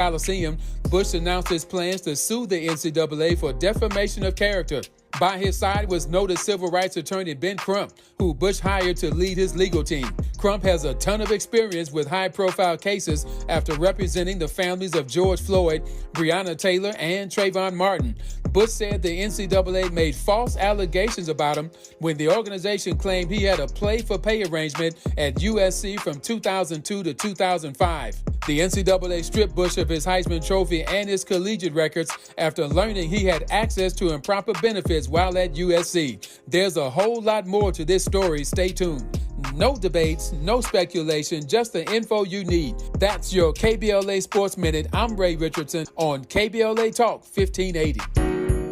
Coliseum, Bush announced his plans to sue the NCAA for defamation of character. By his side was noted civil rights attorney Ben Crump, who Bush hired to lead his legal team. Crump has a ton of experience with high-profile cases after representing the families of George Floyd, Breonna Taylor, and Trayvon Martin. Bush said the NCAA made false allegations about him when the organization claimed he had a play-for-pay arrangement at USC from 2002 to 2005. The NCAA stripped Bush of his Heisman Trophy and his collegiate records after learning he had access to improper benefits while at USC. There's a whole lot more to this story. Stay tuned. No debates, no speculation, just the info you need. That's your KBLA Sports Minute. I'm Ray Richardson on KBLA Talk 1580.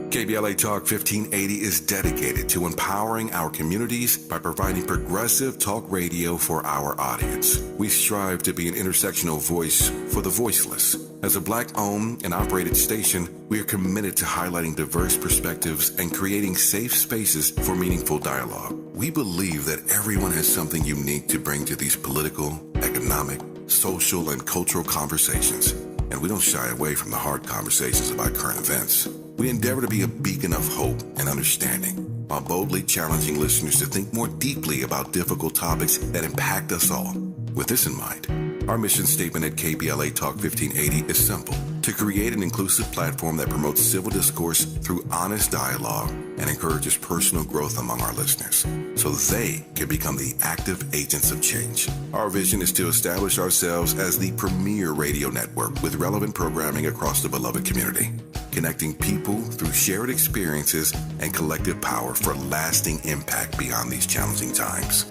KBLA Talk 1580 is dedicated to empowering our communities by providing progressive talk radio for our audience. We strive to be an intersectional voice for the voiceless. As a Black-owned and operated station, we are committed to highlighting diverse perspectives and creating safe spaces for meaningful dialogue. We believe that everyone has something unique to bring to these political, economic, social, and cultural conversations, and we don't shy away from the hard conversations about current events. We endeavor to be a beacon of hope and understanding, while boldly challenging listeners to think more deeply about difficult topics that impact us all. With this in mind, our mission statement at KBLA Talk 1580 is simple: to create an inclusive platform that promotes civil discourse through honest dialogue and encourages personal growth among our listeners, so they can become the active agents of change. Our vision is to establish ourselves as the premier radio network with relevant programming across the beloved community, connecting people through shared experiences and collective power for lasting impact beyond these challenging times.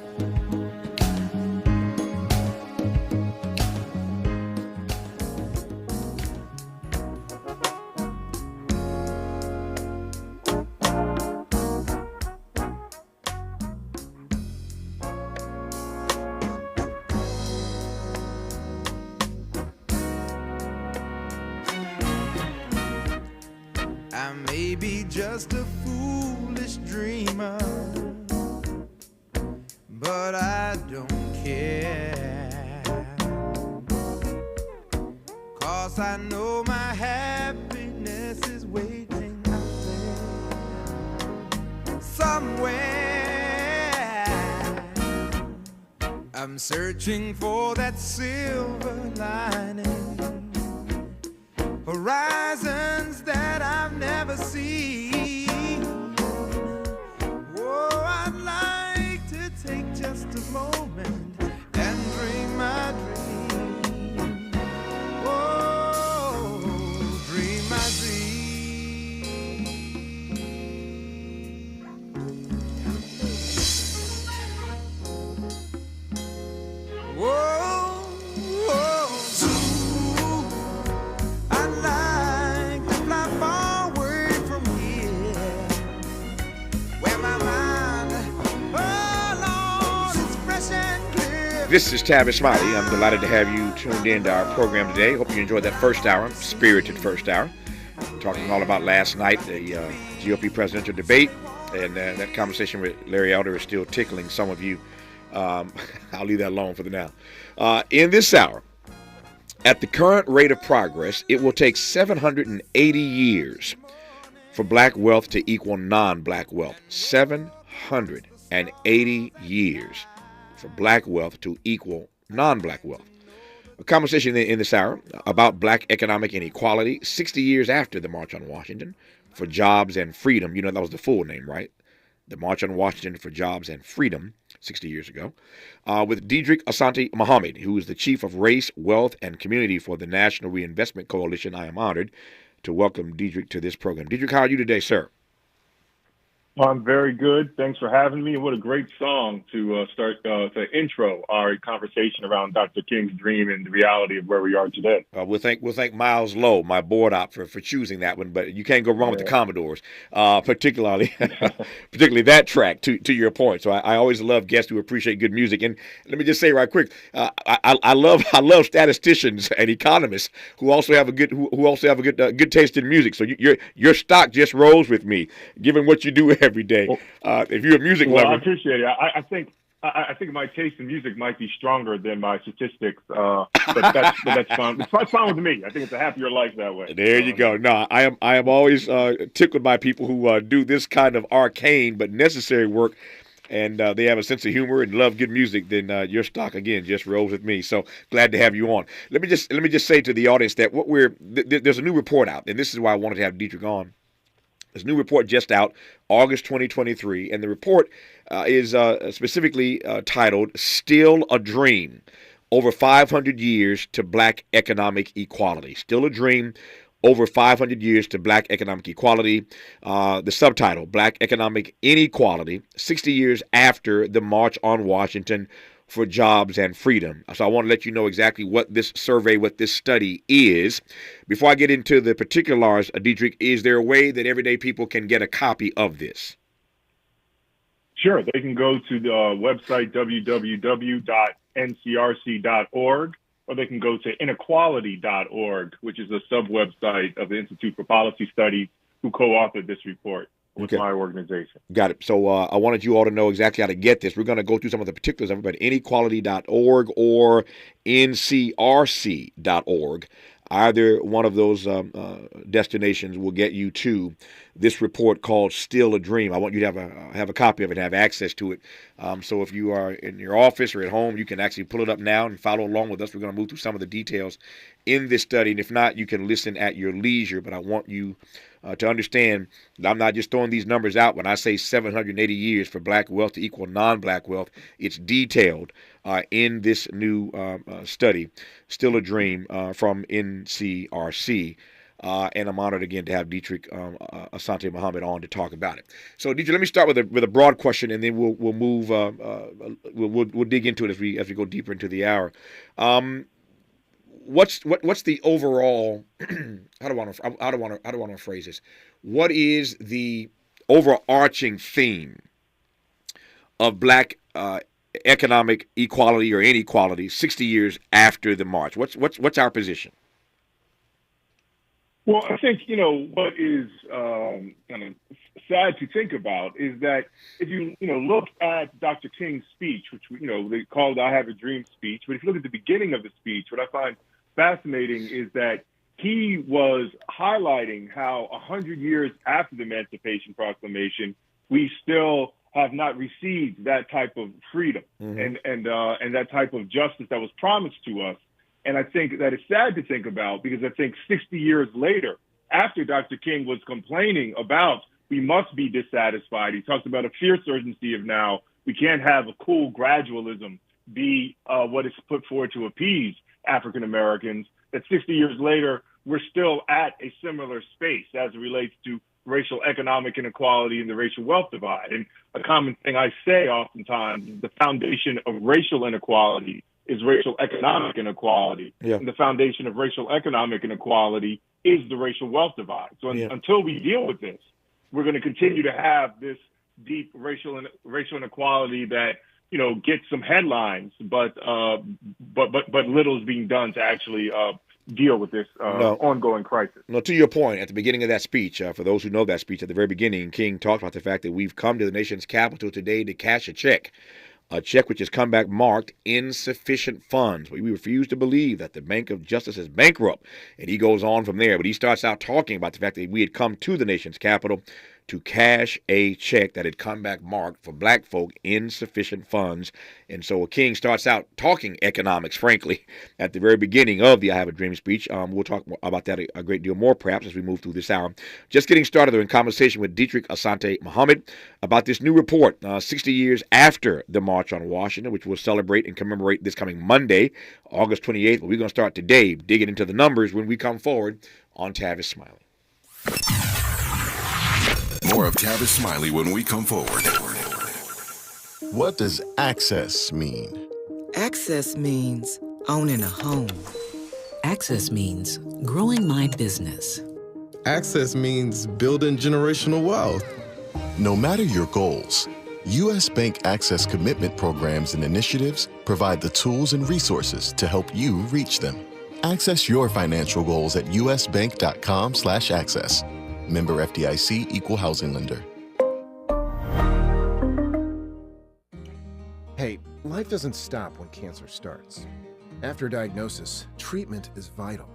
I may be just a foolish dreamer, but I don't care, 'cause I know my happiness is waiting out there somewhere. I'm searching for that silver lining, horizons that I've never seen. Oh, I'd like to take just a moment and dream my dream. Oh, dream my dream. Whoa. This is Tavis Smiley. I'm delighted to have you tuned in to our program today. Hope you enjoyed that first hour, spirited first hour. Talking all about last night, the GOP presidential debate, and that conversation with Larry Elder is still tickling some of you. I'll leave that alone for the now. In this hour, at the current rate of progress, it will take 780 years for black wealth to equal non-black wealth. 780 years for black wealth to equal non-black wealth. A conversation in this hour about black economic inequality 60 years after the March on Washington for Jobs and Freedom. You know, that was the full name, right? The March on Washington for Jobs and Freedom 60 years ago, with Dedrick Asante Muhammad, who is the Chief of Race, Wealth, and Community for the National Reinvestment Coalition. I am honored to welcome Dedrick to this program. Dedrick, how are you today, sir? Well, I'm very good. Thanks for having me. And what a great song to start to intro our conversation around Dr. King's dream and the reality of where we are today. We'll thank Miles Lowe, my board op, for choosing that one. But you can't go wrong with the Commodores, particularly that track. To your point, so I always love guests who appreciate good music. And let me just say right quick, I love statisticians and economists who also have a good taste in music. So your stock just rose with me, given what you do every day. If you're a music lover. I appreciate it. I think I think my taste in music might be stronger than my statistics, but that's fine. It's fine with me. I think it's a happier life that way. There you go. No, I am always tickled by people who do this kind of arcane but necessary work, and they have a sense of humor and love good music. Then your stock again just rolls with me. So glad to have you on. Let me just say to the audience that there's a new report out, and this is why I wanted to have Dietrich on. There's a new report just out, August 2023, and the report is specifically titled "Still a Dream: Over 500 Years to Black Economic Equality." Still a dream, over 500 years to black economic equality. The subtitle: Black Economic Inequality, 60 years after the March on Washington for Jobs and Freedom. So I want to let you know exactly what this survey, what this study is. Before I get into the particulars, Dietrich, is there a way that everyday people can get a copy of this? Sure. They can go to the website www.ncrc.org, or they can go to inequality.org, which is a sub-website of the Institute for Policy Studies, who co-authored this report with my organization. Got it. So I wanted you all to know exactly how to get this. We're going to go through some of the particulars of it, but inequality.org or ncrc.org. Either one of those destinations will get you to this report called "Still a Dream." I want you to have a copy of it, have access to it. So if you are in your office or at home, you can actually pull it up now and follow along with us. We're going to move through some of the details in this study, and if not, you can listen at your leisure. But I want you to understand that I'm not just throwing these numbers out. When I say 780 years for black wealth to equal non-black wealth, it's detailed in this new study, "Still a Dream," from NCRC. And I'm honored again to have Dietrich Asante Muhammad on to talk about it. So, Dietrich, let me start with a broad question, and then we'll move. We'll dig into it as we go deeper into the hour. What's the overall? How do I want to phrase this? What is the overarching theme of black economic equality or inequality 60 years after the march? What's our position? Well, I think, what is kind of sad to think about is that if you, look at Dr. King's speech, which, they called "I Have a Dream" speech, but if you look at the beginning of the speech, what I find fascinating is that he was highlighting how 100 years after the Emancipation Proclamation, we still have not received that type of freedom and that type of justice that was promised to us. And I think that it's sad to think about, because I think 60 years later, after Dr. King was complaining about we must be dissatisfied, he talked about a fierce urgency of now we can't have a cool gradualism be what is put forward to appease African Americans, that 60 years later, we're still at a similar space as it relates to racial economic inequality and the racial wealth divide. And a common thing I say oftentimes is the foundation of racial inequality is racial economic inequality. Yeah. And the foundation of racial economic inequality is the racial wealth divide. So until we deal with this, we're going to continue to have this deep racial inequality that, gets some headlines, but little is being done to actually deal with this ongoing crisis. No, to your point, at the beginning of that speech, for those who know that speech, at the very beginning, King talked about the fact that we've come to the nation's capital today to cash a check which has come back marked insufficient funds. We refuse to believe that the Bank of Justice is bankrupt. And he goes on from there, but he starts out talking about the fact that we had come to the nation's capital to cash a check that had come back marked for black folk insufficient funds. And so King starts out talking economics, frankly, at the very beginning of the "I Have a Dream" speech. We'll talk about that a great deal more, perhaps, as we move through this hour. Just getting started, in conversation with Dietrich Asante Muhammad about this new report, 60 years after the March on Washington, which we'll celebrate and commemorate this coming Monday, August 28th. But we're going to start today digging into the numbers when we come forward on Tavis Smiley. More of Tavis Smiley when we come forward. What does access mean? Access means owning a home. Access means growing my business. Access means building generational wealth. No matter your goals, U.S. Bank Access Commitment Programs and initiatives provide the tools and resources to help you reach them. Access your financial goals at usbank.com/access. Member FDIC, Equal Housing Lender. Hey, life doesn't stop when cancer starts. After diagnosis, treatment is vital.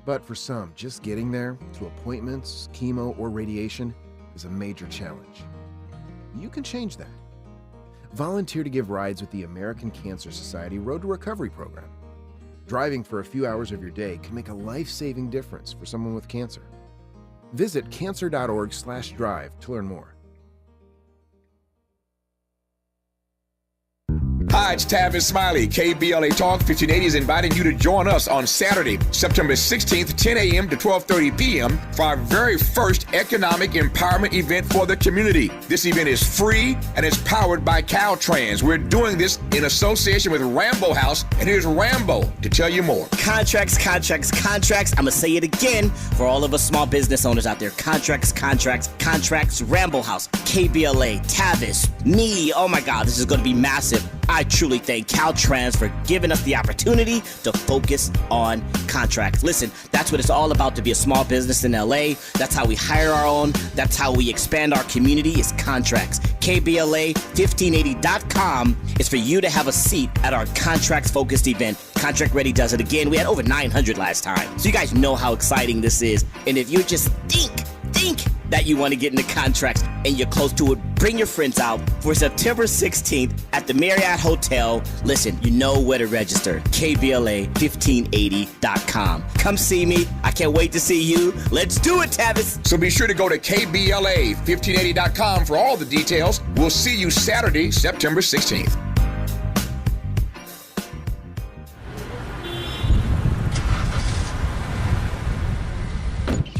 But for some, just getting there, to appointments, chemo, or radiation, is a major challenge. You can change that. Volunteer to give rides with the American Cancer Society Road to Recovery program. Driving for a few hours of your day can make a life-saving difference for someone with cancer. Visit cancer.org/drive to learn more. Hi, it's Tavis Smiley. KBLA Talk 1580 is inviting you to join us on Saturday, September 16th, 10 a.m. to 12:30 p.m. for our very first economic empowerment event for the community. This event is free and it's powered by Caltrans. We're doing this in association with Rambo House, and here's Rambo to tell you more. Contracts. I'm going to say it again for all of us small business owners out there. Contracts. Rambo House, KBLA, Tavis, me. Oh my God, this is going to be massive. I truly thank Caltrans for giving us the opportunity to focus on contracts. Listen, that's what it's all about to be a small business in LA. That's how we hire our own. That's how we expand our community is contracts. KBLA1580.com is for you to have a seat at our contracts-focused event. Contract Ready does it again. We had over 900 last time. So you guys know how exciting this is. And if you just think that you want to get into contracts and you're close to it, bring your friends out for September 16th at the Marriott Hotel. Listen, you know where to register. KBLA1580.com. Come see me. I can't wait to see you. Let's do it, Tavis. So be sure to go to KBLA1580.com for all the details. We'll see you Saturday, September 16th.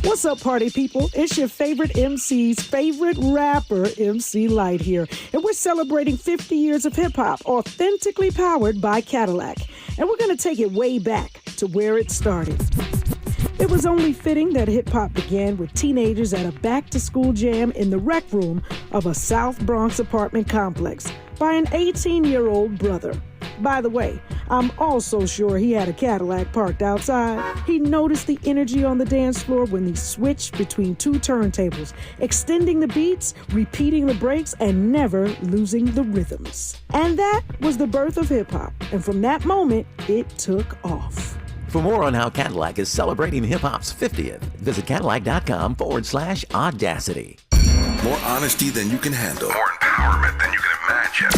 What's up, party people? It's your favorite MC's favorite rapper, MC Light here. And we're celebrating 50 years of hip-hop, authentically powered by Cadillac. And we're going to take it way back to where it started. It was only fitting that hip-hop began with teenagers at a back-to-school jam in the rec room of a South Bronx apartment complex by an 18-year-old brother. By the way, I'm also sure he had a Cadillac parked outside. He noticed the energy on the dance floor when they switched between two turntables, extending the beats, repeating the breaks, and never losing the rhythms. And that was the birth of hip-hop. And from that moment, it took off. For more on how Cadillac is celebrating hip-hop's 50th, visit Cadillac.com/audacity. More honesty than you can handle. More empowerment than you can imagine.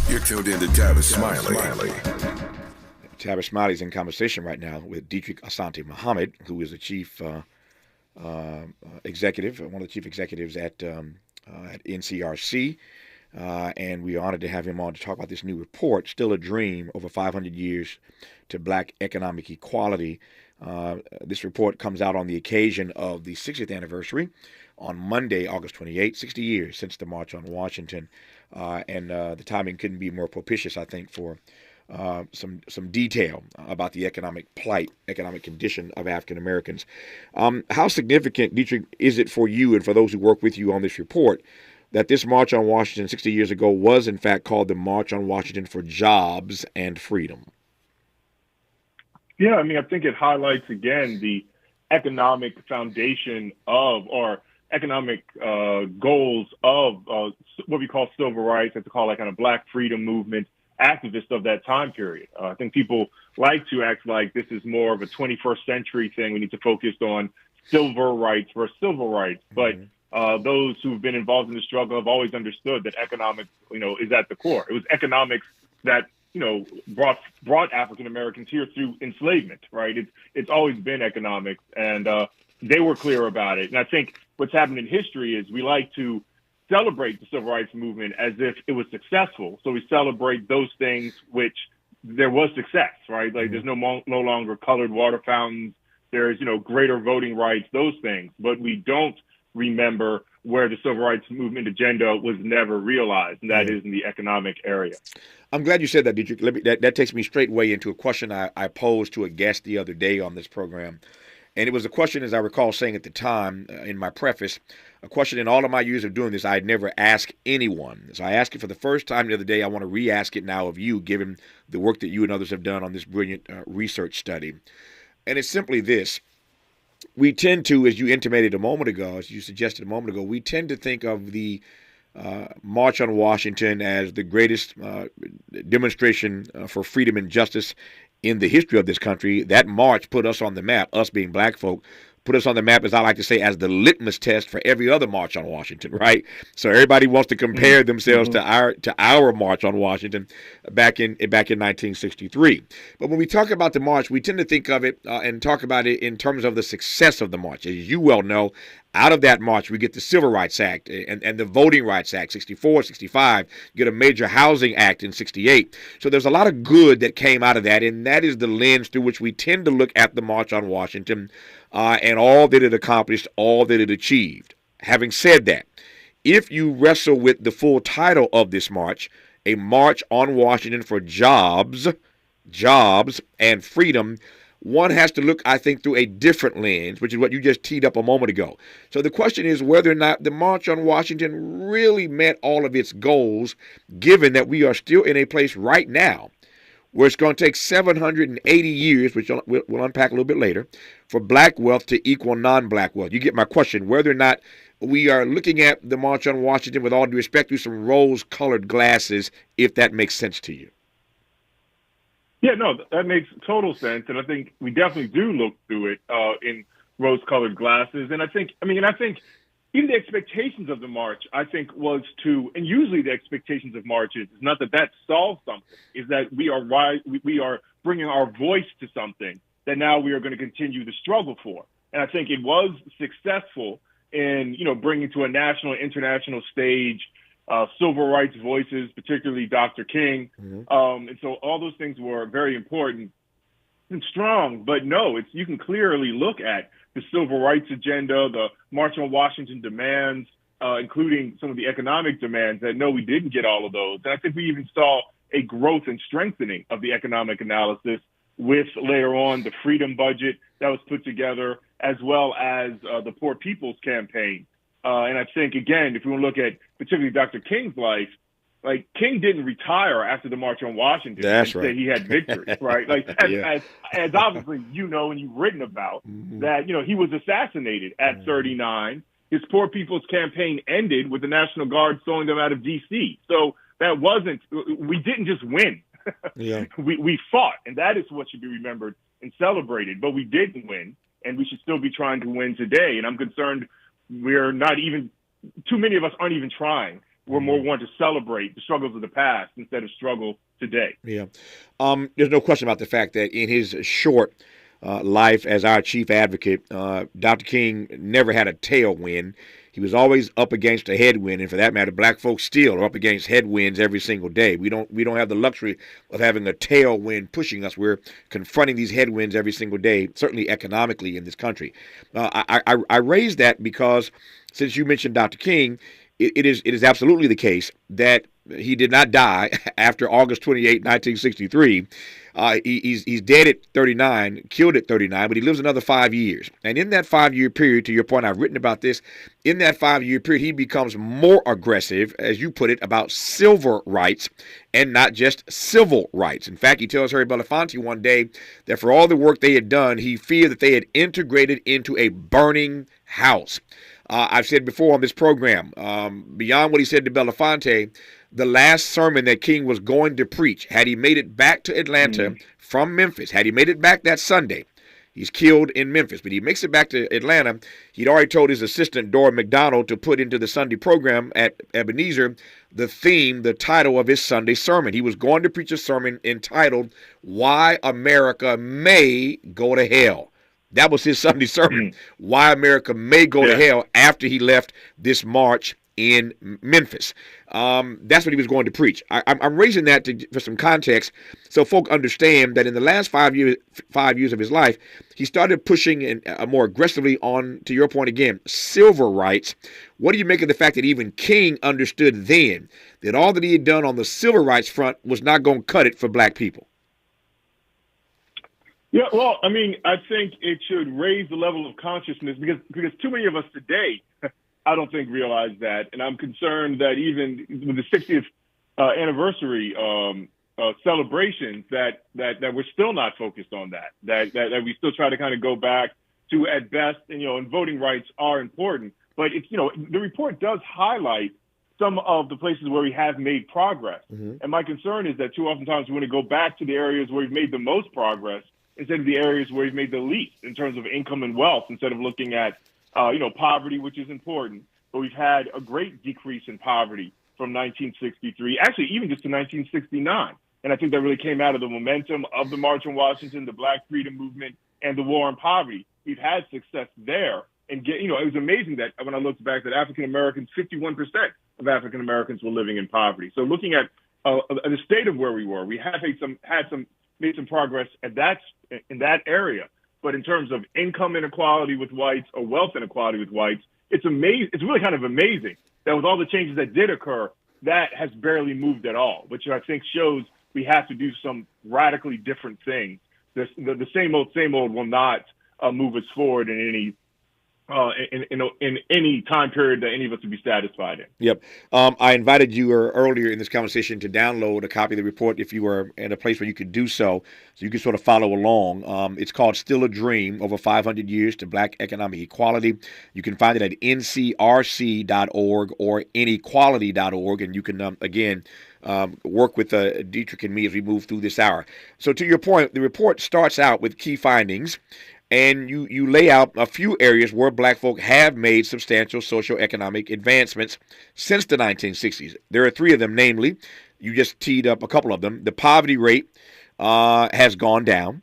You're tuned in to Tavis Smiley. Tavis Smiley is in conversation right now with Dietrich Asante Muhammad, who is the chief executive, one of the chief executives at NCRC. And we are honored to have him on to talk about this new report, Still a Dream, Over 500 Years to Black Economic Equality. This report comes out on the occasion of the 60th anniversary on Monday, August 28th, 60 years since the March on Washington. And the timing couldn't be more propitious, I think, for some detail about the economic plight, economic condition of African Americans. How significant, Dietrich, is it for you and for those who work with you on this report that this March on Washington 60 years ago was, in fact, called the March on Washington for Jobs and Freedom? Yeah, I mean, I think it highlights, again, the economic foundation of, or economic goals of what we call civil rights, to call like kind of Black freedom movement activists of that time period. I think people like to act like this is more of a 21st century thing. We need to focus on civil rights versus civil rights. But those who've been involved in the struggle have always understood that economics, is at the core. It was economics that, brought African Americans here through enslavement, right? It's always been economics, and they were clear about it. And I think what's happened in history is we like to celebrate the civil rights movement as if it was successful. So we celebrate those things which there was success, right? Like there's no longer colored water fountains. There's, greater voting rights, those things. But we don't remember where the civil rights movement agenda was never realized, and that is in the economic area. I'm glad you said that, Dietrich. That takes me straightway into a question I posed to a guest the other day on this program. And it was a question, as I recall saying at the time in my preface, a question in all of my years of doing this I had never asked anyone. So I asked it for the first time the other day. I want to re-ask it now of you, given the work that you and others have done on this brilliant research study. And it's simply this. We tend to, as you intimated a moment ago, as you suggested a moment ago, we tend to think of the March on Washington as the greatest demonstration for freedom and justice in the history of this country. That march put us on the map, us being black folk, put us on the map, as I like to say, as the litmus test for every other march on Washington, right? So everybody wants to compare themselves to our march on Washington back in 1963. But when we talk about the march, we tend to think of it and talk about it in terms of the success of the march. As you well know, out of that march, we get the Civil Rights Act and the Voting Rights Act, 64, 65, get a Major Housing Act in 68. So there's a lot of good that came out of that, and that is the lens through which we tend to look at the March on Washington and all that it accomplished, all that it achieved. Having said that, if you wrestle with the full title of this march, A March on Washington for Jobs and Freedom, one has to look, I think, through a different lens, which is what you just teed up a moment ago. So the question is whether or not the March on Washington really met all of its goals, given that we are still in a place right now where it's going to take 780 years, which we'll unpack a little bit later, for black wealth to equal non-black wealth. You get my question, whether or not we are looking at the March on Washington, with all due respect, through some rose-colored glasses, if that makes sense to you. Yeah, no, that makes total sense, and I think we definitely do look through it in rose-colored glasses. And I think even the expectations of the march, I think, was to, and usually the expectations of marches is not that solves something, is that we are bringing our voice to something that now we are going to continue the struggle for. And I think it was successful in, bringing to a national, international stage civil rights voices, particularly Dr. King. And so all those things were very important and strong. But no, you can clearly look at the civil rights agenda, the March on Washington demands, including some of the economic demands, that no, we didn't get all of those. And I think we even saw a growth and strengthening of the economic analysis with later on the freedom budget that was put together, as well as the Poor People's Campaign. And I think, again, if we want to look at particularly Dr. King's life, like, King didn't retire after the March on Washington and say he had victory, right? Like, as obviously you know and you've written about, that, he was assassinated at 39. His Poor People's Campaign ended with the National Guard throwing them out of D.C. So that we didn't just win. We fought, and that is what should be remembered and celebrated. But we didn't win, and we should still be trying to win today. And I'm concerned too many of us aren't even trying. We're more want to celebrate the struggles of the past instead of struggle today. Yeah. There's no question about the fact that in his short life as our chief advocate, Dr. King never had a tailwind. He was always up against a headwind, and for that matter, black folks still are up against headwinds every single day. We don't have the luxury of having a tailwind pushing us. We're confronting these headwinds every single day, certainly economically in this country. I raise that because, since you mentioned Dr. King, it is absolutely the case that he did not die after August 28, 1963. He's dead at 39, killed at 39, but he lives another 5 years. And in that 5-year period, to your point, I've written about this, in that 5-year period, he becomes more aggressive, as you put it, about civil rights and not just civil rights. In fact, he tells Harry Belafonte one day that for all the work they had done, he feared that they had integrated into a burning house. I've said before on this program, beyond what he said to Belafonte, the last sermon that King was going to preach, had he made it back to Atlanta from Memphis, had he made it back that Sunday, he's killed in Memphis, but he makes it back to Atlanta. He'd already told his assistant, Dora McDonald, to put into the Sunday program at Ebenezer the title of his Sunday sermon. He was going to preach a sermon entitled, Why America May Go to Hell. That was his Sunday sermon, Why America May Go to Hell, after he left this march in Memphis. That's what he was going to preach. I'm raising that for some context so folk understand that in the last 5 years of his life, he started pushing more aggressively on, to your point again, civil rights. What do you make of the fact that even King understood then that all that he had done on the civil rights front was not going to cut it for black people? Yeah, well, I mean, I think it should raise the level of consciousness because too many of us today, I don't think, realize that. And I'm concerned that even with the 60th anniversary celebrations, that we're still not focused on that we still try to kind of go back to, at best, and voting rights are important. But it's, the report does highlight some of the places where we have made progress. Mm-hmm. And my concern is that too oftentimes we want to go back to the areas where we've made the most progress instead of the areas where we've made the least in terms of income and wealth, instead of looking at, poverty, which is important. But we've had a great decrease in poverty from 1963, actually even just to 1969. And I think that really came out of the momentum of the March on Washington, the Black Freedom Movement, and the war on poverty. We've had success there. And, it was amazing that when I looked back that African Americans, 51% of African Americans were living in poverty. So looking at the state of where we were, we have made some progress in that area. But in terms of income inequality with whites or wealth inequality with whites, it's amazing. It's really kind of amazing that with all the changes that did occur, that has barely moved at all, which I think shows we have to do some radically different things. The same old will not move us forward in any in any time period that any of us would be satisfied in. Yep. I invited you earlier in this conversation to download a copy of the report if you were in a place where you could do so you could sort of follow along. It's called Still a Dream, Over 500 Years to Black Economic Equality. You can find it at ncrc.org or inequality.org, and you can, again, work with Dietrich and me as we move through this hour. So to your point, the report starts out with key findings, and you lay out a few areas where black folk have made substantial socioeconomic advancements since the 1960s. There are three of them, namely, you just teed up a couple of them. The poverty rate has gone down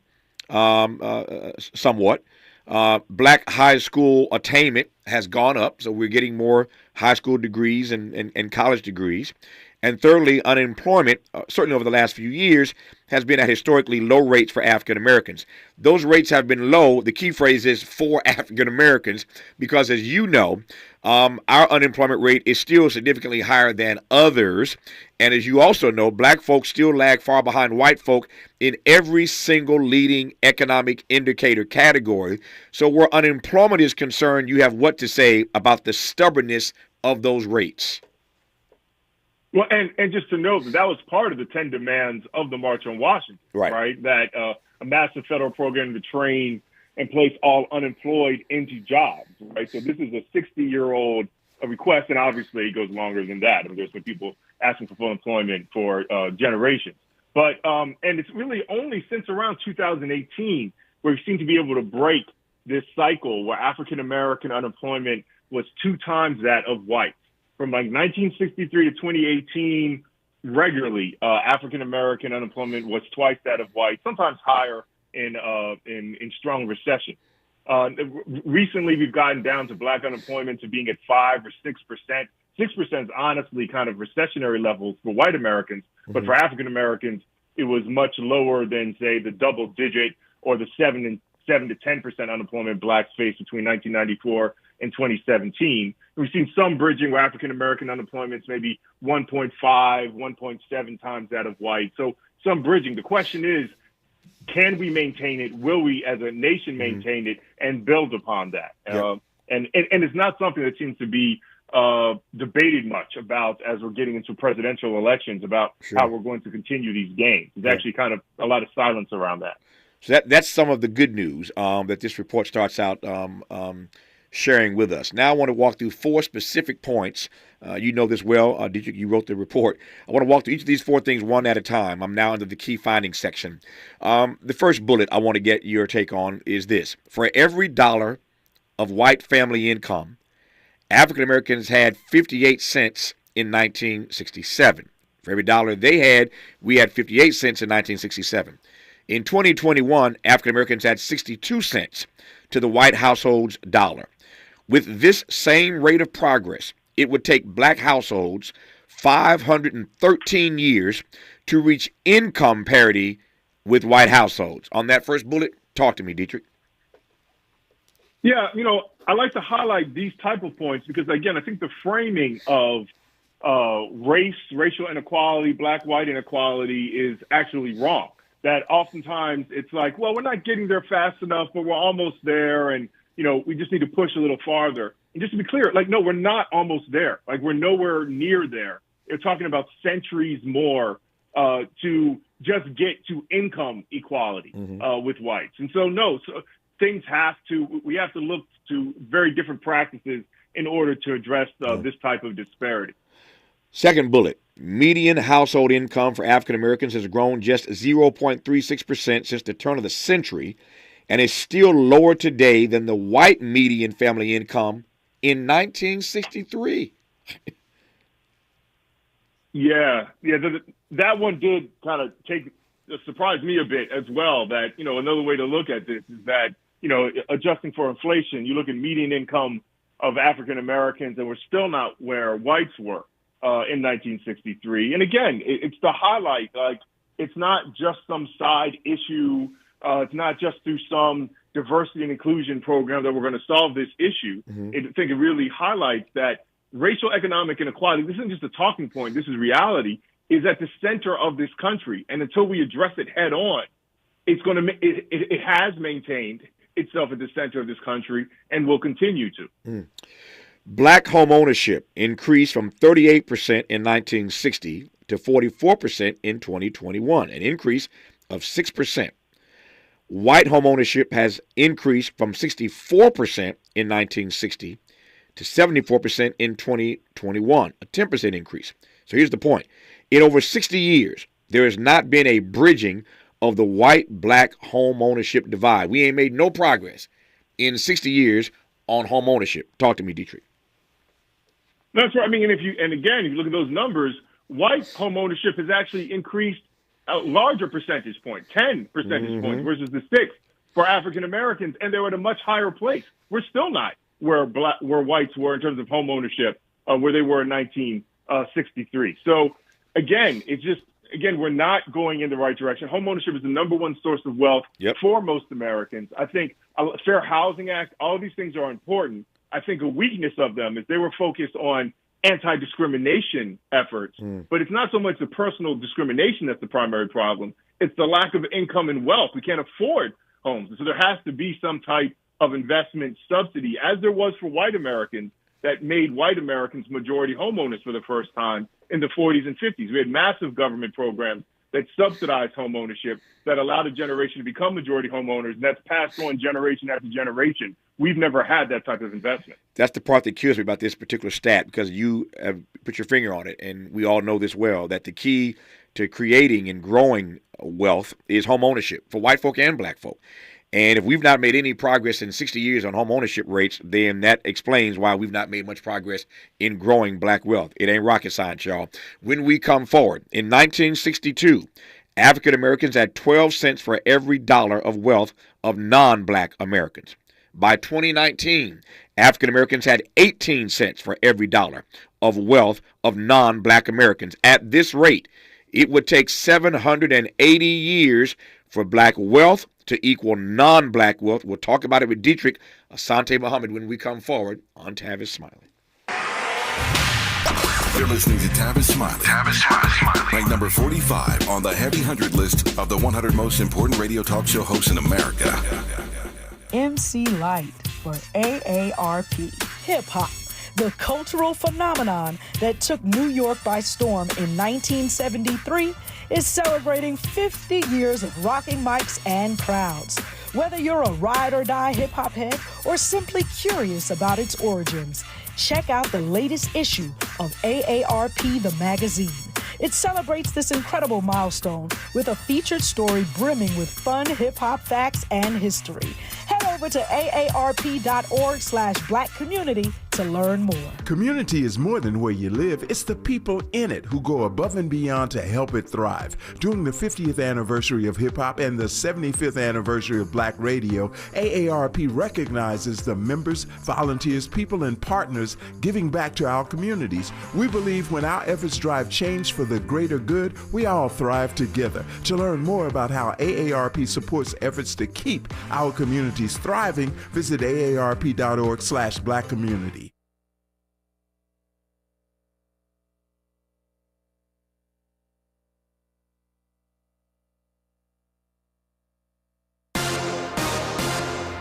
somewhat. Black high school attainment has gone up, so we're getting more high school degrees and college degrees. And thirdly, unemployment, certainly over the last few years, has been at historically low rates for African Americans. Those rates have been low. The key phrase is for African Americans, because as you know, our unemployment rate is still significantly higher than others. And as you also know, black folks still lag far behind white folk in every single leading economic indicator category. So where unemployment is concerned, you have what to say about the stubbornness of those rates? Well, and just to note that was part of the 10 demands of the March on Washington, right? That a massive federal program to train and place all unemployed into jobs, right? So this is a 60-year-old request, and obviously it goes longer than that. I mean, there's been people asking for full employment for generations. But and it's really only since around 2018 where we seem to be able to break this cycle where African-American unemployment was 2 times that of whites. From like 1963 to 2018, regularly, African-American unemployment was twice that of whites, sometimes higher in strong recession. Recently, we've gotten down to black unemployment to being at 5 or 6%. 6% is honestly kind of recessionary levels for white Americans, but for African-Americans, it was much lower than, say, the double digit or the 7 to 10% unemployment blacks faced between 1994 and 2017. We've seen some bridging where African-American unemployment is maybe 1.5, 1.7 times that of white. So some bridging. The question is, can we maintain it? Will we as a nation maintain it and build upon that? And it's not something that seems to be debated much about as we're getting into presidential elections about how we're going to continue these gains. There's actually kind of a lot of silence around that. So that's some of the good news that this report starts out sharing with us. Now I want to walk through 4 specific points. You know this well, Dietrich, you wrote the report. I want to walk through each of these 4 things one at a time. I'm now under the key findings section. The first bullet I want to get your take on is this. For every dollar of white family income, African Americans had 58 cents in 1967. For every dollar they had, we had 58 cents in 1967. In 2021, African Americans had 62 cents to the white household's dollar. With this same rate of progress, it would take black households 513 years to reach income parity with white households. On that first bullet, talk to me, Dietrich. Yeah, I like to highlight these type of points because, again, I think the framing of racial inequality, black-white inequality is actually wrong. That oftentimes it's like, well, we're not getting there fast enough, but we're almost there. And, we just need to push a little farther. And just to be clear, no, we're not almost there. We're nowhere near there. They're talking about centuries more to just get to income equality with whites. And so, we have to look to very different practices in order to address this type of disparity. Second bullet, median household income for African Americans has grown just 0.36% since the turn of the century and is still lower today than the white median family income in 1963. Yeah. That one did kind of surprise me a bit as well. That, another way to look at this is that, adjusting for inflation, you look at median income of African Americans, and we're still not where whites were in 1963. And again, it's to highlight, like, it's not just some side issue. It's not just through some diversity and inclusion program that we're going to solve this issue. Mm-hmm. I think it really highlights that racial economic inequality, this isn't just a talking point, this is reality, is at the center of this country. And until we address it head on, it has maintained itself at the center of this country and will continue to. Mm. Black home ownership increased from 38% in 1960 to 44% in 2021, an increase of 6%. White home ownership has increased from 64% in 1960 to 74% in 2021, a 10% increase. So here's the point. In over 60 years, there has not been a bridging of the white-black home ownership divide. We ain't made no progress in 60 years on home ownership. Talk to me, Dietrich. That's right. I mean, if you look at those numbers, white home ownership has actually increased a larger percentage point, 10 percentage points versus the 6 for African Americans, and they're at a much higher place. We're still not where whites were in terms of home ownership, where they were in 1963. So again, we're not going in the right direction. Home ownership is the number one source of wealth for most Americans. I think a Fair Housing Act, all of these things are important. I think a weakness of them is they were focused on anti-discrimination efforts, but it's not so much the personal discrimination that's the primary problem. It's the lack of income and wealth. We can't afford homes. So there has to be some type of investment subsidy, as there was for white Americans, that made white Americans majority homeowners for the first time in the 40s and 50s. We had massive government programs that subsidized home ownership that allowed a generation to become majority homeowners, and that's passed on generation after generation. We've never had that type of investment. That's the part that curious me about this particular stat, because you have put your finger on it, and we all know this well, that the key to creating and growing wealth is home ownership for white folk and black folk. And if we've not made any progress in 60 years on home ownership rates, then that explains why we've not made much progress in growing black wealth. It ain't rocket science, y'all. When we come forward, in 1962, African Americans had 12 cents for every dollar of wealth of non-black Americans. By 2019, African Americans had 18 cents for every dollar of wealth of non-black Americans. At this rate, it would take 780 years for black wealth to equal non-black wealth. We'll talk about it with Dietrich Asante Muhammad when we come forward on Tavis Smiley. You're listening to Tavis Smiley. Tavis Smiley. Ranked number 45 on the Heavy 100 list of the 100 most important radio talk show hosts in America. MC Light, or AARP, hip-hop, the cultural phenomenon that took New York by storm in 1973, is celebrating 50 years of rocking mics and crowds. Whether you're a ride-or-die hip-hop head or simply curious about its origins, check out the latest issue of AARP, the magazine. It celebrates this incredible milestone with a featured story brimming with fun hip-hop facts and history. Head over to aarp.org/black community to learn more. Community is more than where you live. It's the people in it who go above and beyond to help it thrive. During the 50th anniversary of hip-hop and the 75th anniversary of Black Radio, AARP recognizes the members, volunteers, people, and partners giving back to our communities. We believe when our efforts drive change for the greater good, we all thrive together. To learn more about how AARP supports efforts to keep our communities thriving, visit aarp.org/black community.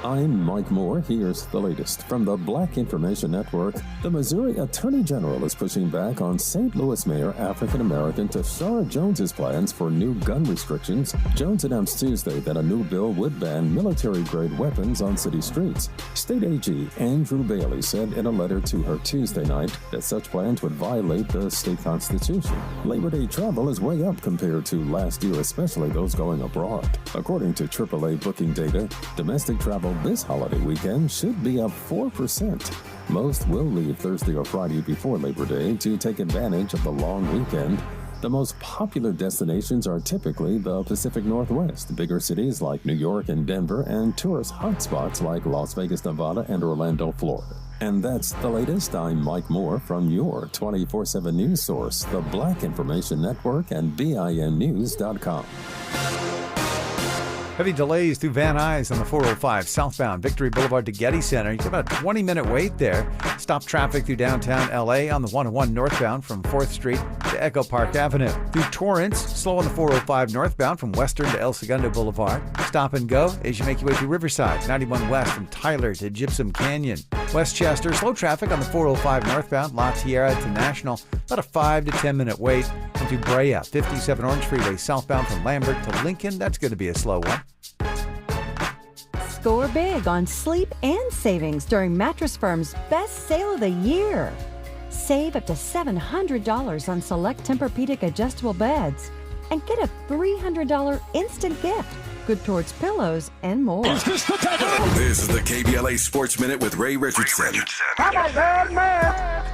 I'm Mike Moore. Here's the latest from the Black Information Network. The Missouri Attorney General is pushing back on St. Louis Mayor African-American Tashara Jones's plans for new gun restrictions. Jones announced Tuesday that a new bill would ban military-grade weapons on city streets. State AG Andrew Bailey said in a letter to her Tuesday night that such plans would violate the state constitution. Labor Day travel is way up compared to last year, especially those going abroad. According to AAA booking data, domestic travel this holiday weekend should be up 4%. Most will leave Thursday or Friday before Labor Day to take advantage of the long weekend. The most popular destinations are typically the Pacific Northwest, bigger cities like New York and Denver, and tourist hotspots like Las Vegas, Nevada, and Orlando, Florida. And that's the latest. I'm Mike Moore from your 24/7 news source, the Black Information Network and BINnews.com. Heavy delays through Van Nuys on the 405 southbound Victory Boulevard to Getty Center. You get about a 20-minute wait there. Stop traffic through downtown LA on the 101 northbound from 4th Street to Echo Park Avenue. Through Torrance, slow on the 405 northbound from Western to El Segundo Boulevard. Stop and go as you make your way through Riverside, 91 west from Tyler to Gypsum Canyon. Westchester, slow traffic on the 405 northbound La Tierra to National. About a 5 to 10-minute wait. And through Brea, 57 Orange Freeway southbound from Lambert to Lincoln. That's going to be a slow one. Score big on sleep and savings during Mattress Firm's best sale of the year. Save up to $700 on select Tempur-Pedic adjustable beds and get a $300 instant gift, good towards pillows and more. This is the KBLA Sports Minute with Ray Richardson.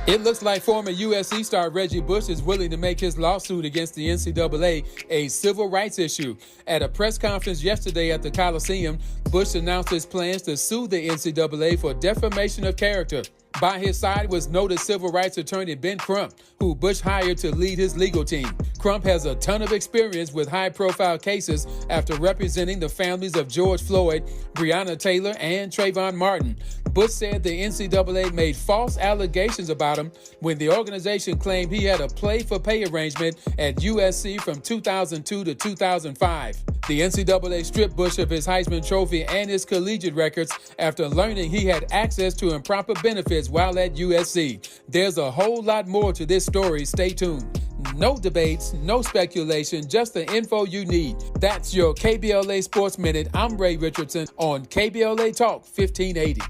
It looks like former USC star Reggie Bush is willing to make his lawsuit against the NCAA a civil rights issue. At a press conference yesterday at the Coliseum, Bush announced his plans to sue the NCAA for defamation of character. By his side was noted civil rights attorney Ben Crump, who Bush hired to lead his legal team. Crump has a ton of experience with high-profile cases after representing the families of George Floyd, Breonna Taylor, and Trayvon Martin. Bush said the NCAA made false allegations about him when the organization claimed he had a play-for-pay arrangement at USC from 2002 to 2005. The NCAA stripped Bush of his Heisman Trophy and his collegiate records after learning he had access to improper benefits while at USC. There's a whole lot more to this story. Stay tuned. No debates, no speculation, just the info you need. That's your KBLA Sports Minute. I'm Ray Richardson on KBLA Talk 1580.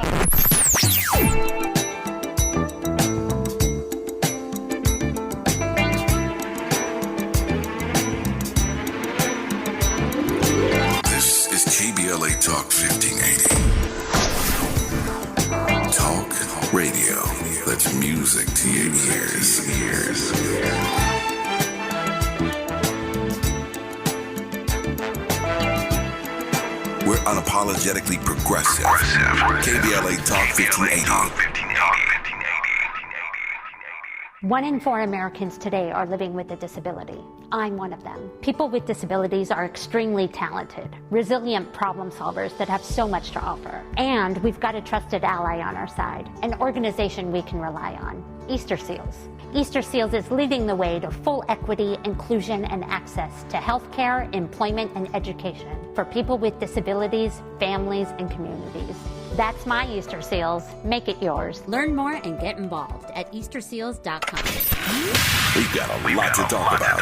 This is KBLA Talk 1580. Talk radio. That's music to your ears. We're unapologetically progressive. KBLA Talk 1580. 1 in 4 Americans today are living with a disability. I'm one of them. People with disabilities are extremely talented, resilient problem solvers that have so much to offer. And we've got a trusted ally on our side, an organization we can rely on, Easter Seals. Easter Seals is leading the way to full equity, inclusion, and access to healthcare, employment, and education for people with disabilities, families, and communities. That's my Easter Seals. Make it yours. Learn more and get involved at easterseals.com. We've got a lot to talk about.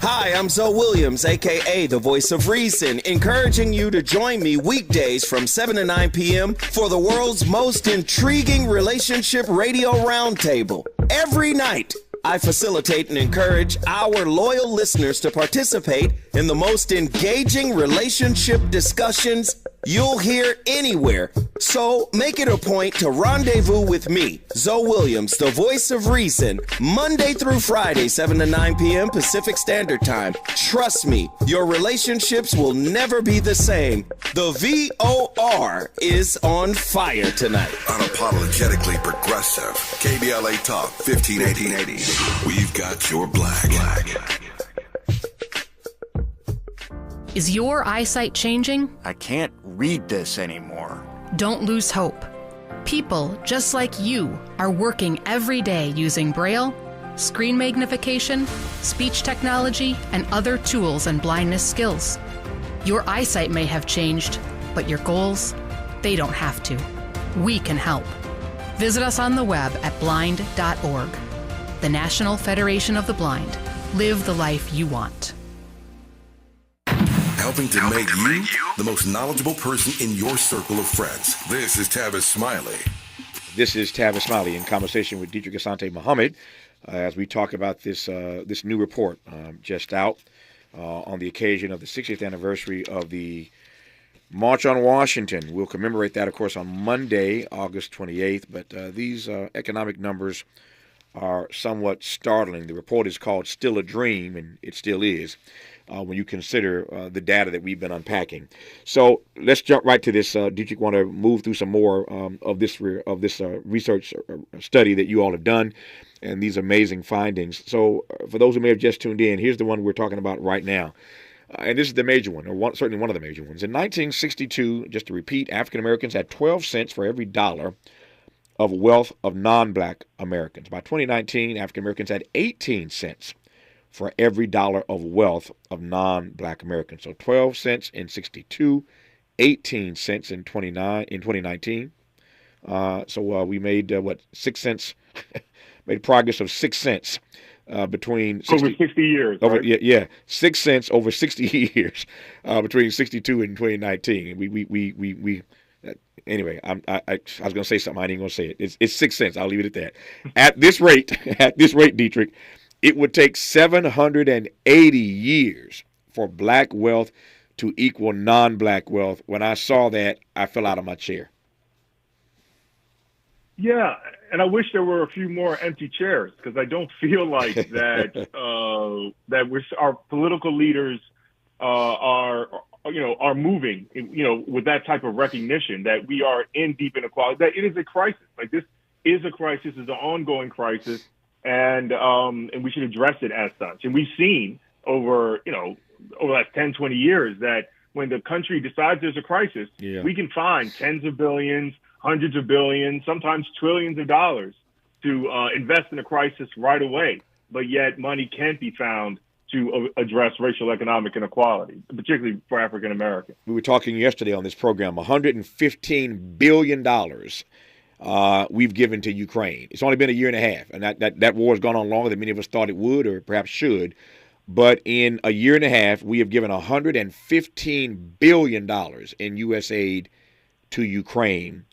Hi, I'm Zoe Williams, a.k.a. the Voice of Reason, encouraging you to join me weekdays from 7 to 9 p.m. for the world's most intriguing relationship radio roundtable. Every night, I facilitate and encourage our loyal listeners to participate in the most engaging relationship discussions you'll hear anywhere. So make it a point to rendezvous with me, Zoe Williams, the Voice of Reason, Monday through Friday, 7 to 9 p.m. Pacific Standard Time. Trust me, your relationships will never be the same. The VOR is on fire tonight. Unapologetically progressive. KBLA Talk 1580. We've got your black. Is your eyesight changing? I can't read this anymore. Don't lose hope. People just like you are working every day using Braille, screen magnification, speech technology, and other tools and blindness skills. Your eyesight may have changed, But your goals, they don't have to. We can help. Visit us on the web at blind.org. The National Federation of the Blind. Live the life you want. Helping to make you the most knowledgeable person in your circle of friends. This is Tavis Smiley. This is Tavis Smiley in conversation with Dietrich Asante Muhammad as we talk about this new report just out on the occasion of the 60th anniversary of the March on Washington. We'll commemorate that, of course, on Monday, August 28th. But these economic numbers are somewhat startling. The report is called Still a Dream, and it still is. When you consider the data that we've been unpacking. So let's jump right to this. Dietrich, want to move through some more of this research study that you all have done and these amazing findings. So for those who may have just tuned in, here's the one we're talking about right now. And this is the major one, or certainly one of the major ones. In 1962, just to repeat, African Americans had 12 cents for every dollar of wealth of non-black Americans. By 2019, African Americans had 18 cents for every dollar of wealth of non-black Americans. So 12 cents in 62, 18 cents in 2019. So we made 6 cents, made progress of 6 cents between over 60 years. Over, right? yeah, 6 cents over 60 years between 62 and 2019. We anyway, I was going to say something. I ain't going to say it. It's 6 cents. I'll leave it at that. At this rate, Dietrich, it would take 780 years for black wealth to equal non-black wealth. When I saw that, I fell out of my chair. Yeah, and I wish there were a few more empty chairs, because I don't feel like that our political leaders are moving, with that type of recognition that we are in deep inequality, that it is a crisis. Like, this is a crisis, is an ongoing crisis. And we should address it as such. And we've seen over the last 10, 20 years that when the country decides there's a crisis, we can find tens of billions, hundreds of billions, sometimes trillions of dollars to invest in a crisis right away. But yet money can't be found to address racial economic inequality, particularly for African Americans. We were talking yesterday on this program, $115 billion we've given to Ukraine. It's only been a year and a half, and that war has gone on longer than many of us thought it would, or perhaps should. But in a year and a half, we have given $115 billion in U.S. aid to Ukraine,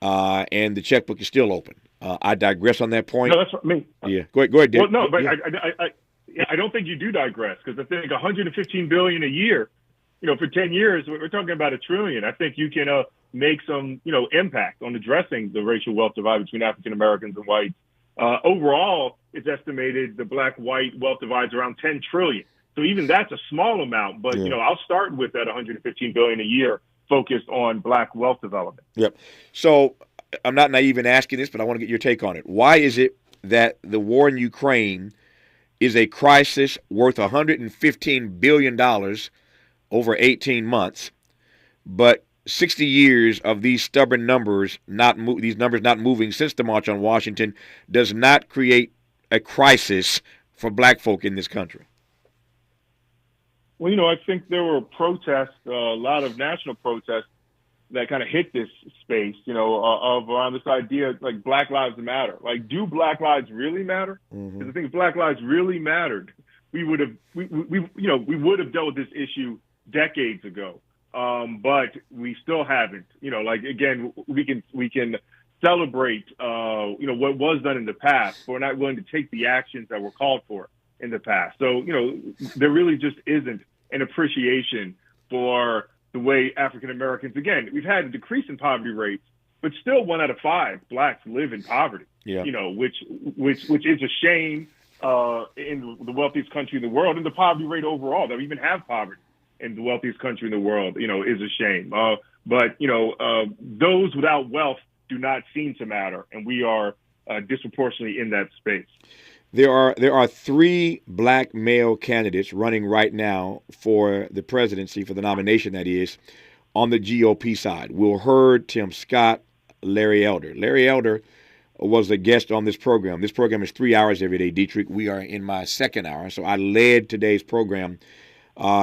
and the checkbook is still open. I digress on that point. No, that's what I mean. Yeah, go ahead, Dick. Well, no, but yeah. I don't think you do digress, because I think $115 billion a year, for 10 years, we're talking about $1 trillion. I think you can make some, impact on addressing the racial wealth divide between African Americans and whites. Overall, it's estimated the black-white wealth divide is around $10 trillion. So even that's a small amount, but I'll start with that $115 billion a year focused on black wealth development. Yep. So I'm not naive in asking this, but I want to get your take on it. Why is it that the war in Ukraine is a crisis worth $115 billion over 18 months, but 60 years of these stubborn numbers not moving since the March on Washington does not create a crisis for black folk in this country? Well, I think there were protests, a lot of national protests that kind of hit this space, of around this idea, like, Black Lives Matter. Like, do Black lives really matter? Because I think if Black lives really mattered, we would have dealt with this issue decades ago. But we still haven't. Again, we can celebrate, what was done in the past, but we're not willing to take the actions that were called for in the past. So, there really just isn't an appreciation for the way African Americans, again, we've had a decrease in poverty rates, but still 1 out of 5 blacks live in poverty, which is a shame in the wealthiest country in the world, and the poverty rate overall, that we even have poverty in the wealthiest country in the world, is a shame. But those without wealth do not seem to matter, and we are disproportionately in that space. There are 3 black male candidates running right now for the presidency, for the nomination, that is, on the GOP side. Will Hurd, Tim Scott, Larry Elder. Larry Elder was a guest on this program. This program is 3 hours every day, Dietrich. We are in my second hour, so I led today's program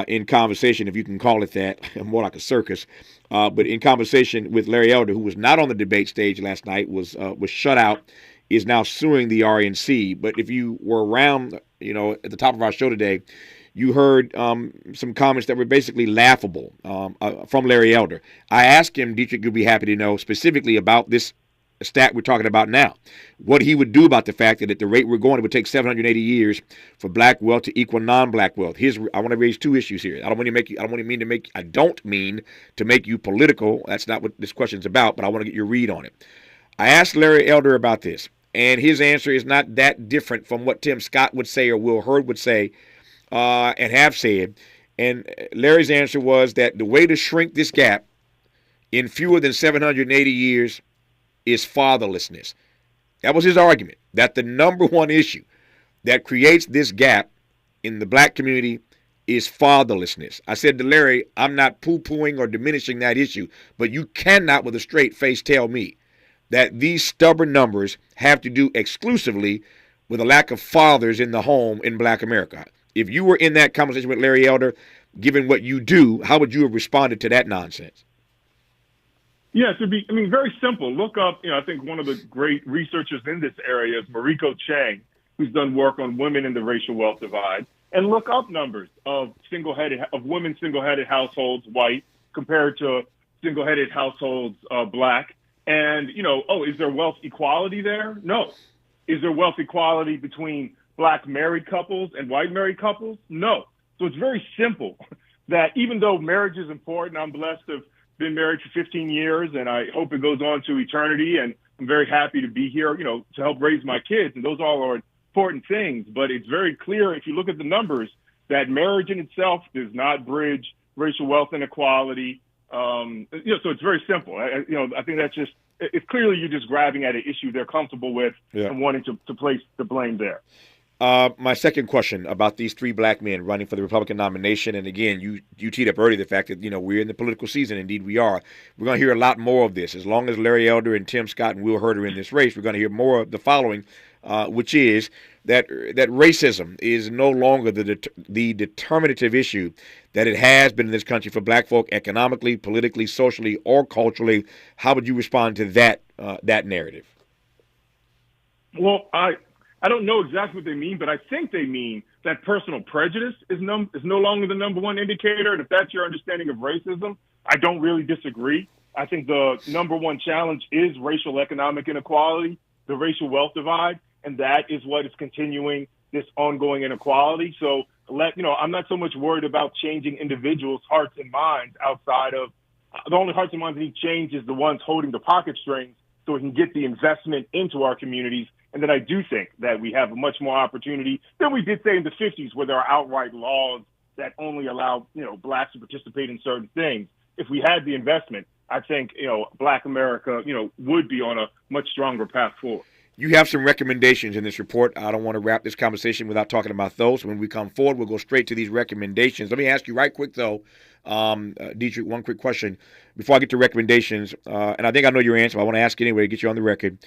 in conversation, if you can call it that, more like a circus. But in conversation with Larry Elder, who was not on the debate stage last night, was shut out, is now suing the RNC. But if you were around, at the top of our show today, you heard some comments that were basically laughable from Larry Elder. I asked him, Dietrich, you'll be happy to know specifically about this stat we're talking about now, what he would do about the fact that at the rate we're going, it would take 780 years for black wealth to equal non-black wealth. I want to raise two issues here. I don't mean to make you political. That's not what this question's about, but I want to get your read on it. I asked Larry Elder about this, and his answer is not that different from what Tim Scott would say or Will Hurd would say and have said. And Larry's answer was that the way to shrink this gap in fewer than 780 years is fatherlessness. That was his argument, that the number one issue that creates this gap in the black community is fatherlessness. I said to Larry, I'm not poo-pooing or diminishing that issue, but you cannot with a straight face tell me that these stubborn numbers have to do exclusively with a lack of fathers in the home in black America. If you were in that conversation with Larry Elder, given what you do, how would you have responded to that nonsense? Yes, very simple. Look up, I think one of the great researchers in this area is Mariko Chang, who's done work on women in the racial wealth divide, and look up numbers of women single-headed households, white, compared to single-headed households, black. And, is there wealth equality there? No. Is there wealth equality between black married couples and white married couples? No. So it's very simple that even though marriage is important, I'm blessed to have been married for 15 years, and I hope it goes on to eternity. And I'm very happy to be here, to help raise my kids. And those all are important things. But it's very clear, if you look at the numbers, that marriage in itself does not bridge racial wealth inequality. So it's very simple. I think that's just, it's clearly you're just grabbing at an issue they're comfortable with and wanting to place the blame there. My second question about these three black men running for the Republican nomination, and again, you teed up earlier the fact that we're in the political season. Indeed, we are. We're going to hear a lot more of this. As long as Larry Elder and Tim Scott and Will Hurd are in this race, we're going to hear more of the following, which is that racism is no longer the determinative issue that it has been in this country for black folk economically, politically, socially, or culturally. How would you respond to that narrative? Well, I don't know exactly what they mean, but I think they mean that personal prejudice is no longer the number one indicator. And if that's your understanding of racism, I don't really disagree. I think the number one challenge is racial economic inequality, the racial wealth divide, and that is what is continuing this ongoing inequality. So I'm not so much worried about changing individuals' hearts and minds outside of the only hearts and minds that need change is the ones holding the pocket strings so we can get the investment into our communities. And then I do think that we have much more opportunity than we did, say, in the 50s, where there are outright laws that only allow, blacks to participate in certain things. If we had the investment, I think, black America, would be on a much stronger path forward. You have some recommendations in this report. I don't want to wrap this conversation without talking about those. When we come forward, we'll go straight to these recommendations. Let me ask you right quick, though, Dietrich, one quick question before I get to recommendations. And I think I know your answer, but I want to ask anyway to get you on the record.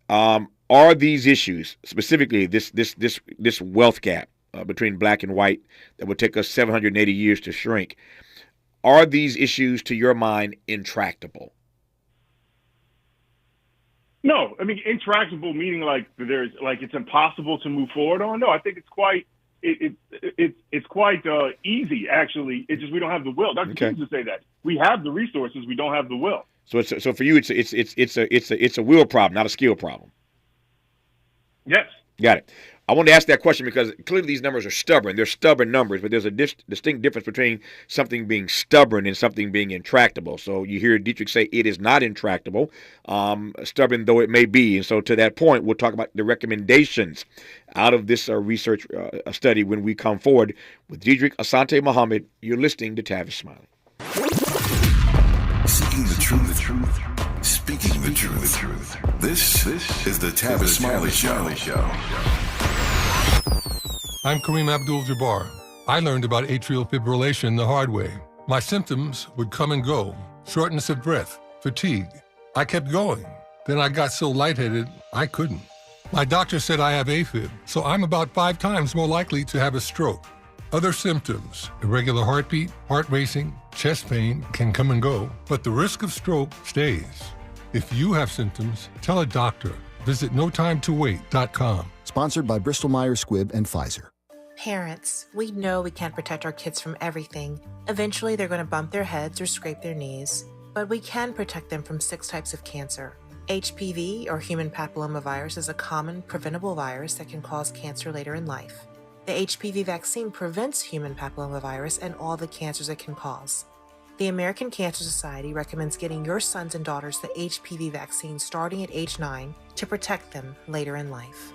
Are these issues, specifically this wealth gap between black and white that would take us 780 years to shrink, are these issues, to your mind, intractable? No, intractable meaning it's impossible to move forward on. No, I think it's quite easy, actually. It's just we don't have the will. Dr. King used to say that we have the resources, we don't have the will. So for you, it's a will problem, not a skill problem. Yes. Got it. I wanted to ask that question because clearly these numbers are stubborn. They're stubborn numbers, but there's a distinct difference between something being stubborn and something being intractable. So you hear Dietrich say it is not intractable, stubborn though it may be. And so to that point, we'll talk about the recommendations out of this research study when we come forward with Dietrich Asante Muhammad. You're listening to Tavis Smiley. Seeking the truth. Speaking the truth. This is the Tavis Smiley Show. I'm Kareem Abdul-Jabbar. I learned about atrial fibrillation the hard way. My symptoms would come and go. Shortness of breath, fatigue. I kept going. Then I got so lightheaded, I couldn't. My doctor said I have AFib, so I'm about 5 times more likely to have a stroke. Other symptoms, irregular heartbeat, heart racing, chest pain can come and go, but the risk of stroke stays. If you have symptoms, tell a doctor. Visit notimetowait.com. Sponsored by Bristol-Myers Squibb and Pfizer. Parents, we know we can't protect our kids from everything. Eventually, they're going to bump their heads or scrape their knees. But we can protect them from 6 types of cancer. HPV, or human papillomavirus, is a common preventable virus that can cause cancer later in life. The HPV vaccine prevents human papillomavirus and all the cancers it can cause. The American Cancer Society recommends getting your sons and daughters the HPV vaccine starting at age 9 to protect them later in life.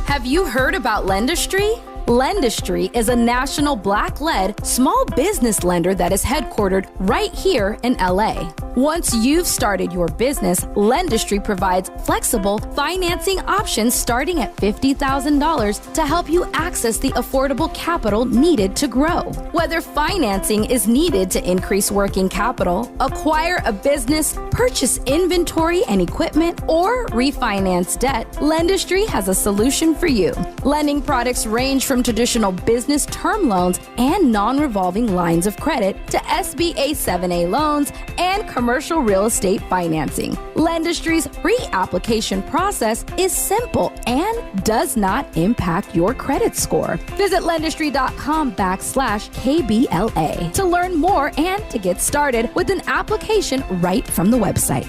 Have you heard about Lendistry? Lendistry is a national Black-led small business lender that is headquartered right here in LA. Once you've started your business, Lendistry provides flexible financing options starting at $50,000 to help you access the affordable capital needed to grow. Whether financing is needed to increase working capital, acquire a business, purchase inventory and equipment, or refinance debt, Lendistry has a solution for you. Lending products range from traditional business term loans and non-revolving lines of credit to SBA 7A loans and commercial real estate financing. Lendistry's pre-application process is simple and does not impact your credit score. Visit lendistry.com/KBLA to learn more and to get started with an application right from the website.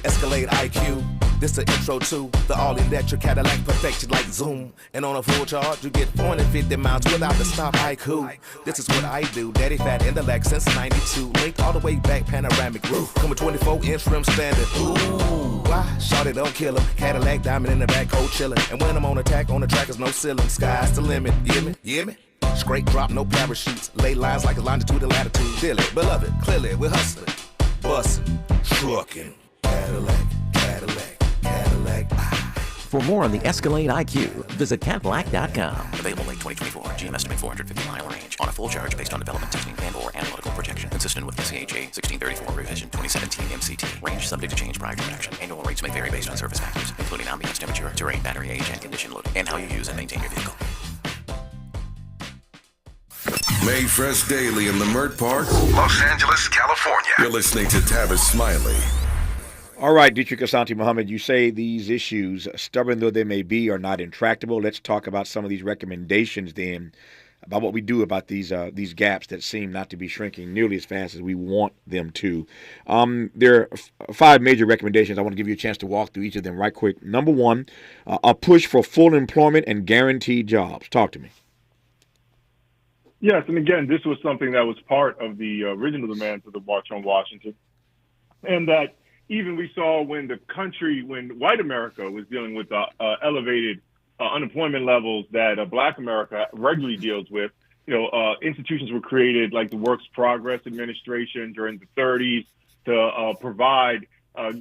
Escalade IQ. This the intro to the all-electric Cadillac perfection like Zoom. And on a full charge, you get 450 miles without the stop. Haiku. This is what I do. Daddy fat intellect since 92. Linked all the way back, panoramic roof. Come with 24-inch rim standard. Ooh, why? Shawty don't kill him. Cadillac diamond in the back, cold chillin'. And when I'm on attack, on the track is no ceiling. Sky's the limit. You hear me? You hear me? Straight drop, no parachutes. Lay lines like a longitude and latitude. Feel it, beloved, clearly we're hustling. Bustin', truckin'. Cadillac, Cadillac, Cadillac. For more on the Escalade IQ, visit Cadillac.com. Available late 2024. GM estimate 450-mile range on a full charge based on development testing and/or analytical projection consistent with the CHA 1634 revision 2017 MCT. Range subject to change prior to production. Annual rates may vary based on service factors, including ambience temperature, terrain, battery age, and condition loading, and how you use and maintain your vehicle. Made fresh daily in the Mert Park, Los Angeles, California. You're listening to Tavis Smiley. All right, Dietrich Asante Muhammad, you say these issues, stubborn though they may be, are not intractable. Let's talk about some of these recommendations then, about what we do about these gaps that seem not to be shrinking nearly as fast as we want them to. There are 5 major recommendations. I want to give you a chance to walk through each of them right quick. Number 1, a push for full employment and guaranteed jobs. Talk to me. Yes, and again, this was something that was part of the original demands of the March on Washington, and that even we saw when white America was dealing with elevated unemployment levels that Black America regularly deals with, institutions were created like the Works Progress Administration during the 30s to provide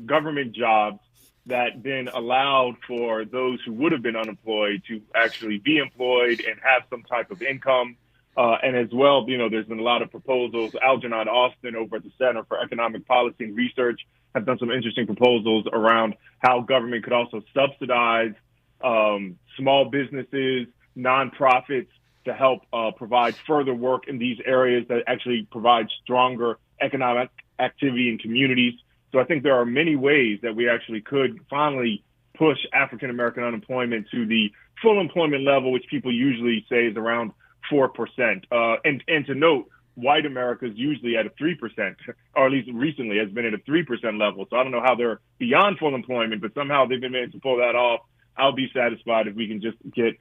government jobs that then allowed for those who would have been unemployed to actually be employed and have some type of income. And as well, there's been a lot of proposals. Algernon Austin over at the Center for Economic Policy and Research have done some interesting proposals around how government could also subsidize small businesses, nonprofits to help provide further work in these areas that actually provide stronger economic activity in communities. So I think there are many ways that we actually could finally push African-American unemployment to the full employment level, which people usually say is around 4%. And to note, white America is usually at a 3%, or at least recently has been at a 3% level. So I don't know how they're beyond full employment, but somehow they've been able to pull that off. I'll be satisfied if we can just get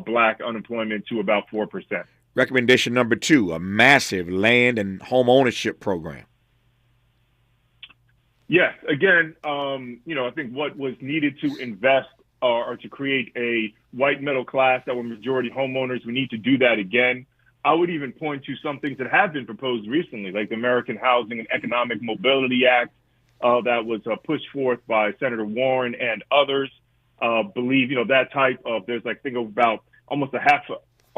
Black unemployment to about 4%. Recommendation number 2, a massive land and home ownership program. Yes, again, I think what was needed to invest or to create a white middle class that were majority homeowners, we need to do that again. I would even point to some things that have been proposed recently, like the American Housing and Economic Mobility Act that was pushed forth by Senator Warren and others. Believe, that type of, there's think of about almost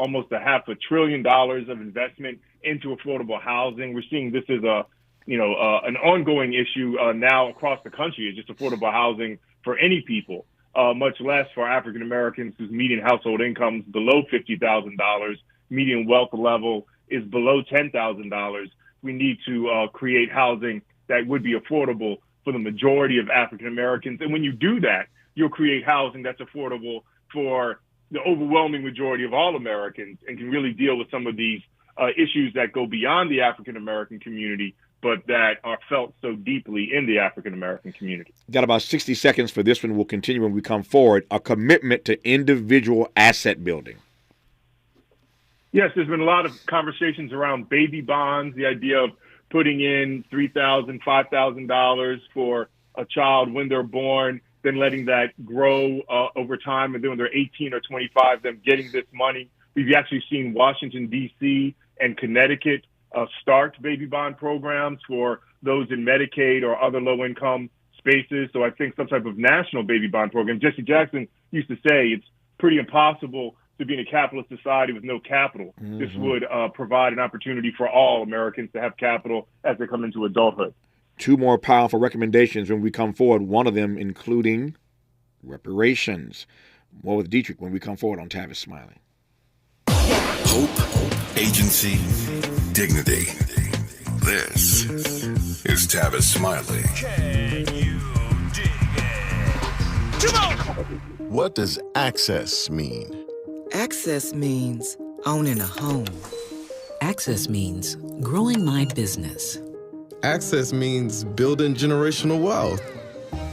almost $500 billion of investment into affordable housing. We're seeing this as an ongoing issue now across the country. It's just affordable housing for any people, much less for African Americans whose median household income is below $50,000, median wealth level is below $10,000. We need to create housing that would be affordable for the majority of African Americans. And when you do that, you'll create housing that's affordable for the overwhelming majority of all Americans and can really deal with some of these issues that go beyond the African American community, but that are felt so deeply in the African American community. Got about 60 seconds for this one. We'll continue when we come forward. A commitment to individual asset building. Yes, there's been a lot of conversations around baby bonds, the idea of putting in $3,000, $5,000 for a child when they're born, then letting that grow over time, and then when they're 18 or 25, them getting this money. We've actually seen Washington, D.C. and Connecticut start baby bond programs for those in Medicaid or other low-income spaces. So I think some type of national baby bond program. Jesse Jackson used to say it's pretty impossible to be in a capitalist society with no capital. Mm-hmm. This would provide an opportunity for all Americans to have capital as they come into adulthood. Two more powerful recommendations when we come forward, one of them including reparations. More with Dietrich when we come forward on Tavis Smiley. Hope, agency, dignity. This is Tavis Smiley. Can you dig it? Come on! What does access mean? Access means owning a home. Access means growing my business. Access means building generational wealth.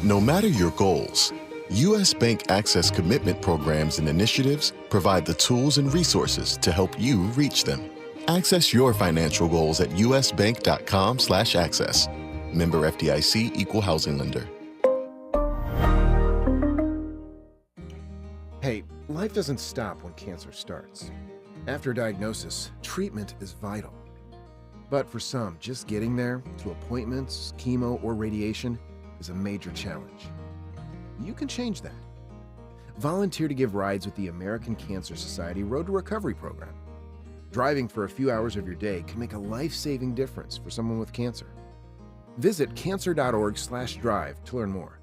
No matter your goals, U.S. Bank Access Commitment Programs and initiatives provide the tools and resources to help you reach them. Access your financial goals at usbank.com/access. Member FDIC, Equal Housing Lender. Hey, life doesn't stop when cancer starts. After diagnosis, treatment is vital. But for some, just getting there, to appointments, chemo, or radiation, is a major challenge. You can change that. Volunteer to give rides with the American Cancer Society Road to Recovery program. Driving for a few hours of your day can make a life-saving difference for someone with cancer. Visit cancer.org/drive to learn more.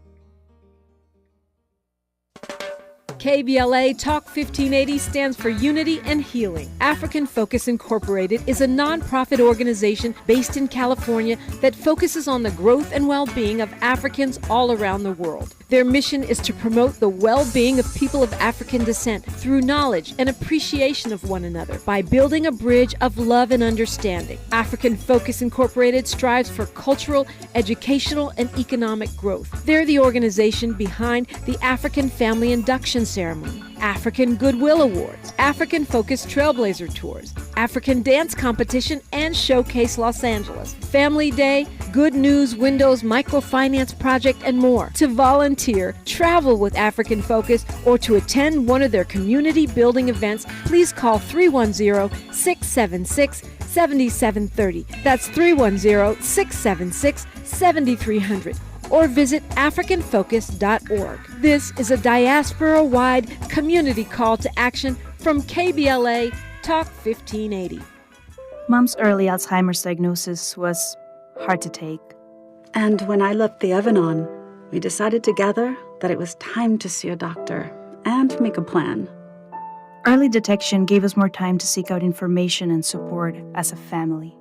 KBLA Talk 1580 stands for Unity and Healing. African Focus Incorporated is a nonprofit organization based in California that focuses on the growth and well-being of Africans all around the world. Their mission is to promote the well-being of people of African descent through knowledge and appreciation of one another by building a bridge of love and understanding. African Focus Incorporated strives for cultural, educational, and economic growth. They're the organization behind the African Family Induction Ceremony, African Goodwill Awards, African Focus Trailblazer Tours, African Dance Competition, and Showcase Los Angeles, Family Day, Good News Windows Microfinance Project, and more. To volunteer, travel with African Focus, or to attend one of their community building events, please call 310-676-7730. That's 310-676-7300. Or visit AfricanFocus.org. This is a diaspora-wide community call to action from KBLA Talk 1580. Mom's early Alzheimer's diagnosis was hard to take. And when I left the Evanon, we decided together that it was time to see a doctor and make a plan. Early detection gave us more time to seek out information and support as a family.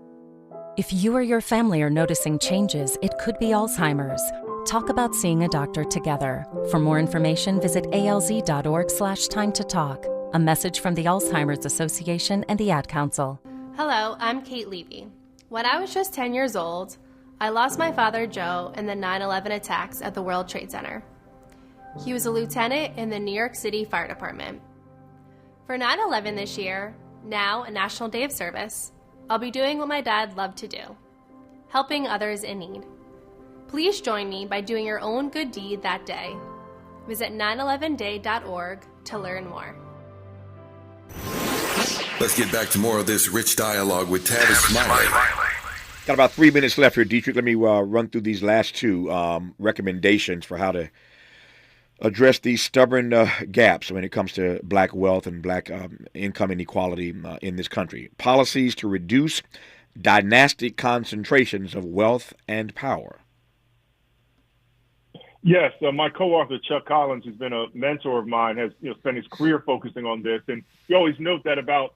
If you or your family are noticing changes, it could be Alzheimer's. Talk about seeing a doctor together. For more information, visit alz.org/time-to-talk. A message from the Alzheimer's Association and the Ad Council. Hello, I'm Kate Levy. When I was just 10 years old, I lost my father, Joe, in the 9/11 attacks at the World Trade Center. He was a lieutenant in the New York City Fire Department. For 9/11 this year, now a National Day of Service, I'll be doing what my dad loved to do, helping others in need. Please join me by doing your own good deed that day. Visit 911day.org to learn more. Let's get back to more of this rich dialogue with Tavis Smiley. Got about 3 minutes left here, Dietrich. Let me run through these last two recommendations for how to address these stubborn gaps when it comes to black wealth and black income inequality in this country. Policies to reduce dynastic concentrations of wealth and power. Yes, my co-author Chuck Collins, who's been a mentor of mine, has spent his career focusing on this, and we always note that about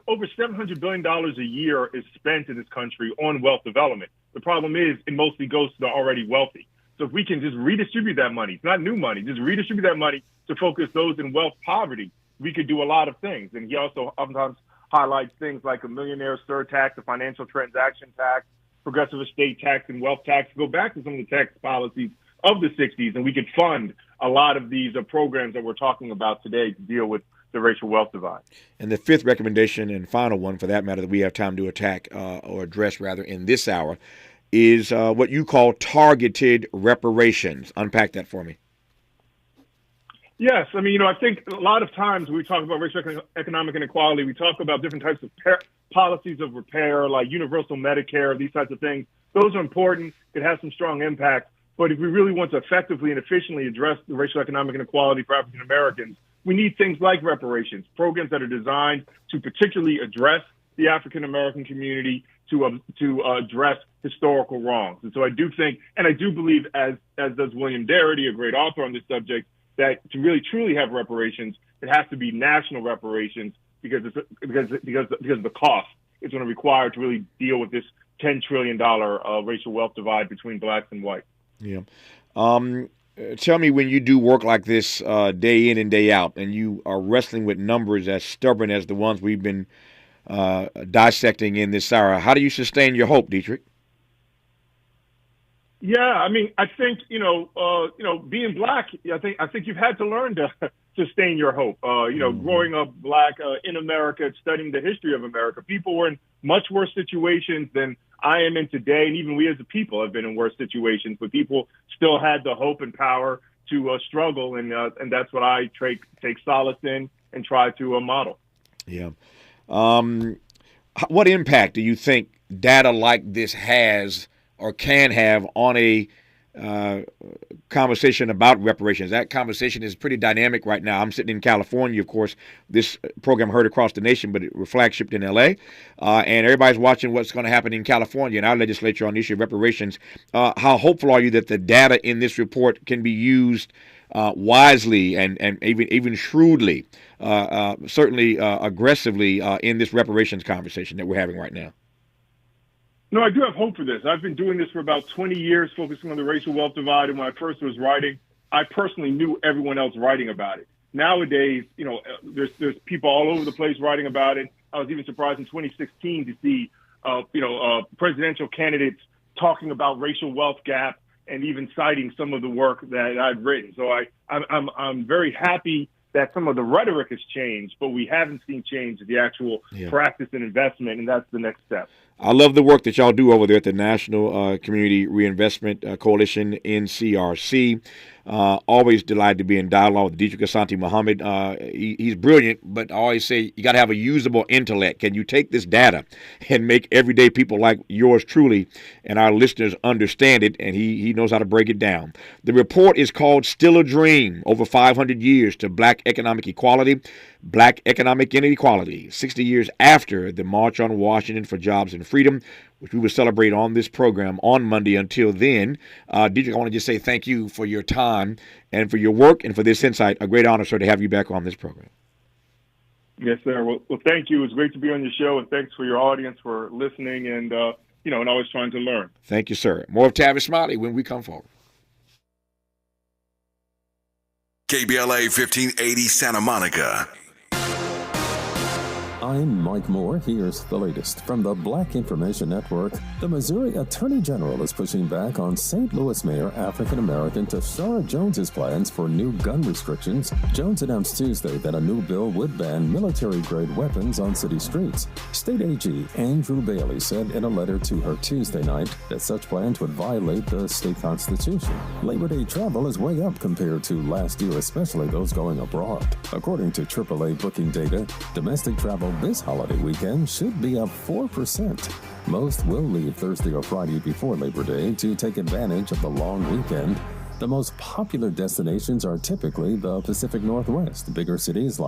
over $700 billion a year is spent in this country on wealth development. The problem is it mostly goes to the already wealthy. So if we can just redistribute that money, it's not new money, just redistribute that money to focus those in wealth poverty, we could do a lot of things. And he also oftentimes highlights things like a millionaire surtax, a financial transaction tax, progressive estate tax, and wealth tax. Go back to some of the tax policies of the 60s, and we could fund a lot of these programs that we're talking about today to deal with the racial wealth divide. And the fifth recommendation, and final one for that matter, that we have time to address in this hour, is what you call targeted reparations. Unpack that for me. Yes. I mean, I think a lot of times when we talk about racial economic inequality, we talk about different types of policies of repair, like universal Medicare, these types of things. Those are important. It has some strong impact. But if we really want to effectively and efficiently address the racial economic inequality for African Americans, we need things like reparations, programs that are designed to particularly address the African American community, to address historical wrongs. And so I do think, and I do believe, as does William Darity, a great author on this subject, that to really truly have reparations, it has to be national reparations because of the cost it's going to require to really deal with this $10 trillion racial wealth divide between blacks and whites. Yeah. Tell me, when you do work like this day in and day out, and you are wrestling with numbers as stubborn as the ones we've been dissecting in this hour, how do you sustain your hope, Dietrich? Yeah, I mean, I think being black, I think you've had to learn to sustain your hope. Growing up black in America, studying the history of America, people were in much worse situations than I am in today, and even we as a people have been in worse situations. But people still had the hope and power to struggle, and that's what I take solace in and try to model. Yeah. What impact do you think data like this has or can have on a conversation about reparations? That conversation is pretty dynamic right now. I'm sitting in California, of course. This program heard across the nation, but it was flagshipped in L.A., and everybody's watching what's going to happen in California and our legislature on the issue of reparations. How hopeful are you that the data in this report can be used wisely and even shrewdly, certainly aggressively in this reparations conversation that we're having right now? No, I do have hope for this. I've been doing this for about 20 years, focusing on the racial wealth divide. And when I first was writing, I personally knew everyone else writing about it. Nowadays, there's people all over the place writing about it. I was even surprised in 2016 to see, presidential candidates talking about racial wealth gap and even citing some of the work that I've written. So I'm very happy that some of the rhetoric has changed, but we haven't seen change in the actual practice and investment, and that's the next step. I love the work that y'all do over there at the National Community Reinvestment Coalition, NCRC. Always delighted to be in dialogue with Dietrich Asante Muhammad. He's brilliant, but I always say you got to have a usable intellect. Can you take this data and make everyday people like yours truly and our listeners understand it? And he knows how to break it down. The report is called Still a Dream, Over 500 Years to Black Economic Equality, Black Economic Inequality, 60 years after the March on Washington for Jobs and Freedom, which we will celebrate on this program on Monday. Until then, Dietrich, I want to just say thank you for your time and for your work and for this insight. A great honor, sir, to have you back on this program. Yes, sir. Well, thank you. It's great to be on your show, and thanks for your audience for listening and always trying to learn. Thank you, sir. More of Tavis Smiley when we come forward. KBLA 1580 Santa Monica. I'm Mike Moore. Here's the latest from the Black Information Network. The Missouri Attorney General is pushing back on St. Louis Mayor African-American Tashara Jones's plans for new gun restrictions. Jones announced Tuesday that a new bill would ban military-grade weapons on city streets. State AG Andrew Bailey said in a letter to her Tuesday night that such plans would violate the state constitution. Labor Day travel is way up compared to last year, especially those going abroad. According to AAA booking data, domestic travel this holiday weekend should be up 4%. Most will leave Thursday or Friday before Labor Day to take advantage of the long weekend. The most popular destinations are typically the Pacific Northwest, bigger cities like